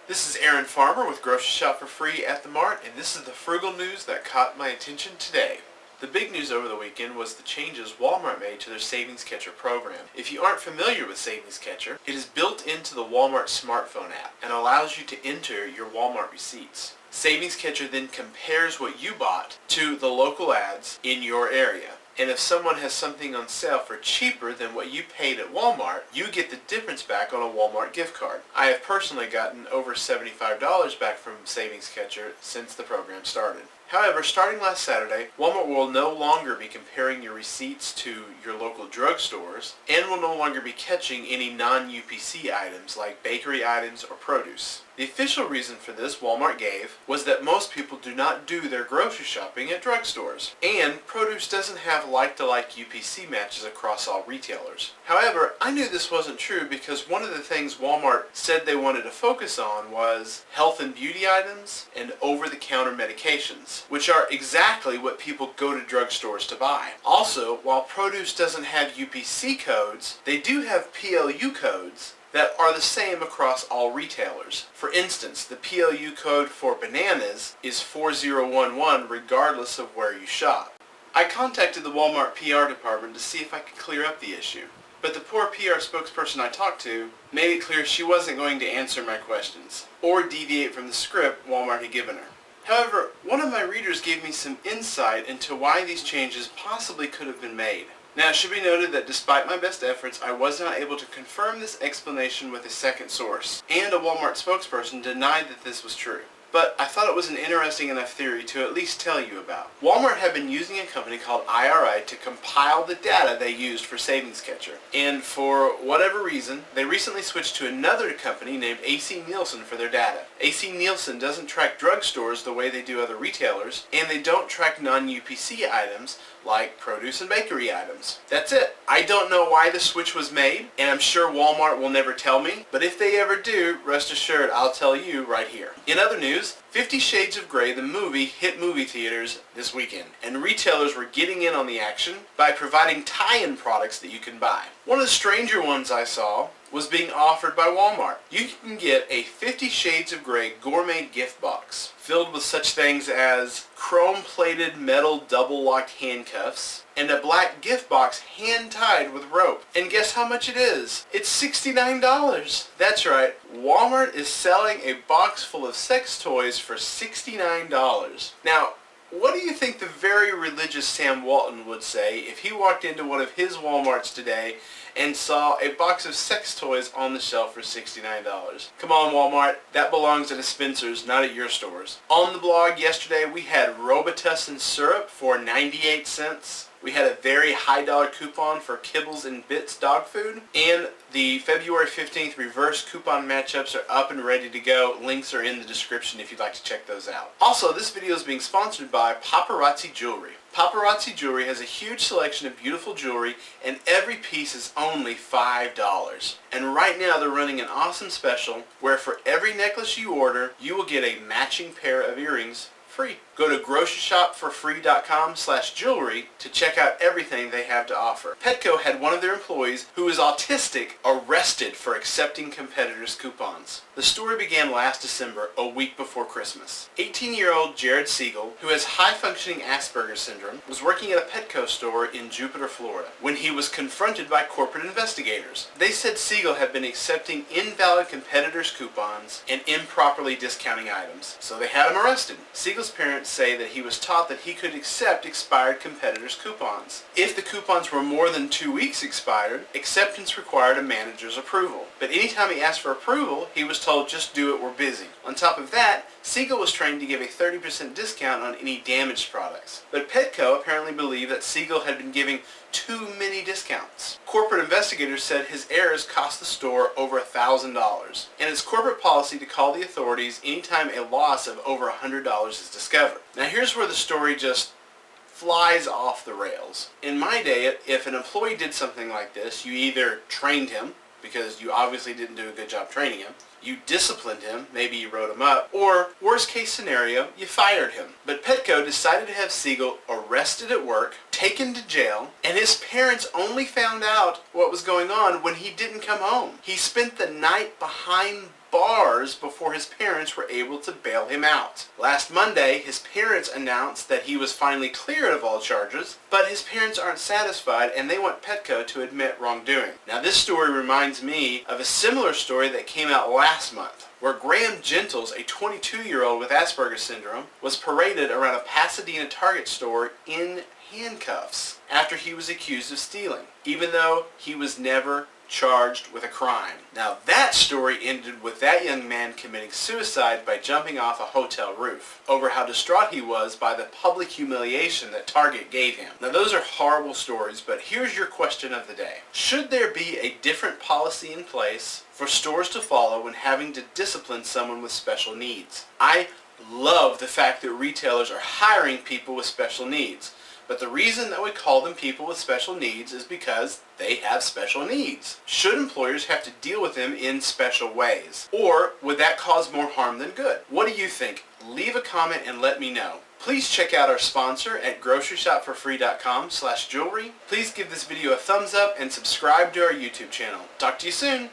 This is Aaron Farmer with Grocery Shop for Free at the Mart, and this is the frugal news that caught my attention today. The big news over the weekend was the changes Walmart made to their Savings Catcher program. If you aren't familiar with Savings Catcher, it is built into the Walmart smartphone app and allows you to enter your Walmart receipts. Savings Catcher then compares what you bought to the local ads in your area. And if someone has something on sale for cheaper than what you paid at Walmart, you get the difference back on a Walmart gift card. I have personally gotten over $75 back from Savings Catcher since the program started. However, starting last Saturday, Walmart will no longer be comparing your receipts to your local drugstores and will no longer be catching any non-UPC items like bakery items or produce. The official reason for this Walmart gave was that most people do not do their grocery shopping at drugstores, and produce doesn't have like-to-like UPC matches across all retailers. However, I knew this wasn't true because one of the things Walmart said they wanted to focus on was health and beauty items and over-the-counter medications, which are exactly what people go to drugstores to buy. Also, while produce doesn't have UPC codes, they do have PLU codes that are the same across all retailers. For instance, the PLU code for bananas is 4011 regardless of where you shop. I contacted the Walmart PR department to see if I could clear up the issue, but the poor PR spokesperson I talked to made it clear she wasn't going to answer my questions or deviate from the script Walmart had given her. However, one of my readers gave me some insight into why these changes possibly could have been made. Now, it should be noted that despite my best efforts, I was not able to confirm this explanation with a second source, and a Walmart spokesperson denied that this was true. But I thought it was an interesting enough theory to at least tell you about. Walmart had been using a company called IRI to compile the data they used for Savings Catcher. And for whatever reason, they recently switched to another company named AC Nielsen for their data. AC Nielsen doesn't track drugstores the way they do other retailers, and they don't track non-UPC items like produce and bakery items. That's it. I don't know why the switch was made, and I'm sure Walmart will never tell me, but if they ever do, rest assured I'll tell you right here. In other news, 50 Shades of Grey, the movie, hit movie theaters this weekend, and retailers were getting in on the action by providing tie-in products that you can buy. One of the stranger ones I saw was being offered by Walmart. You can get a 50 Shades of Grey gourmet gift box filled with such things as chrome-plated metal double-locked handcuffs and a black gift box hand-tied with rope. And guess how much it is? It's $69. That's right, Walmart is selling a box full of sex toys for $69. Now, what do you think the very religious Sam Walton would say if he walked into one of his Walmarts today and saw a box of sex toys on the shelf for $69? Come on, Walmart, that belongs at a Spencer's, not at your stores. On the blog yesterday, we had Robitussin syrup for 98 cents. We had a very high dollar coupon for Kibbles and Bits dog food. And the February 15th reverse coupon matchups are up and ready to go. Links are in the description if you'd like to check those out. Also, this video is being sponsored by Paparazzi Jewelry. Paparazzi Jewelry has a huge selection of beautiful jewelry, and every piece is only $5. And right now they're running an awesome special where for every necklace you order, you will get a matching pair of earrings free. Go to groceryshopforfree.com/jewelry to check out everything they have to offer. Petco had one of their employees who is autistic arrested for accepting competitors' coupons. The story began last December, a week before Christmas. 18-year-old Jared Siegel, who has high-functioning Asperger's syndrome, was working at a Petco store in Jupiter, Florida, when he was confronted by corporate investigators. They said Siegel had been accepting invalid competitors' coupons and improperly discounting items, so they had him arrested. Siegel's parents say that he was taught that he could accept expired competitors' coupons. If the coupons were more than 2 weeks expired, acceptance required a manager's approval. But anytime he asked for approval, he was told, just do it, we're busy. On top of that, Siegel was trained to give a 30% discount on any damaged products. But Petco apparently believed that Siegel had been giving too many discounts. Corporate investigators said his errors cost the store over $1,000, and it's corporate policy to call the authorities anytime a loss of over $100 is discovered. Now here's where the story just flies off the rails. In my day, if an employee did something like this, you either trained him, because you obviously didn't do a good job training him, you disciplined him, maybe you wrote him up, or worst case scenario, you fired him. But Petco decided to have Siegel arrested at work, taken to jail, and his parents only found out what was going on when he didn't come home. He spent the night behind bars before his parents were able to bail him out. Last Monday, his parents announced that he was finally cleared of all charges, but his parents aren't satisfied and they want Petco to admit wrongdoing. Now this story reminds me of a similar story that came out last month, where Graham Gentles, a 22-year-old with Asperger's syndrome, was paraded around a Pasadena Target store in handcuffs after he was accused of stealing, even though he was never charged with a crime. Now that story ended with that young man committing suicide by jumping off a hotel roof over how distraught he was by the public humiliation that Target gave him. Now those are horrible stories, but here's your question of the day. Should there be a different policy in place for stores to follow when having to discipline someone with special needs? I love the fact that retailers are hiring people with special needs. But the reason that we call them people with special needs is because they have special needs. Should employers have to deal with them in special ways? Or would that cause more harm than good? What do you think? Leave a comment and let me know. Please check out our sponsor at groceryshopforfree.com/jewelry. Please give this video a thumbs up and subscribe to our YouTube channel. Talk to you soon.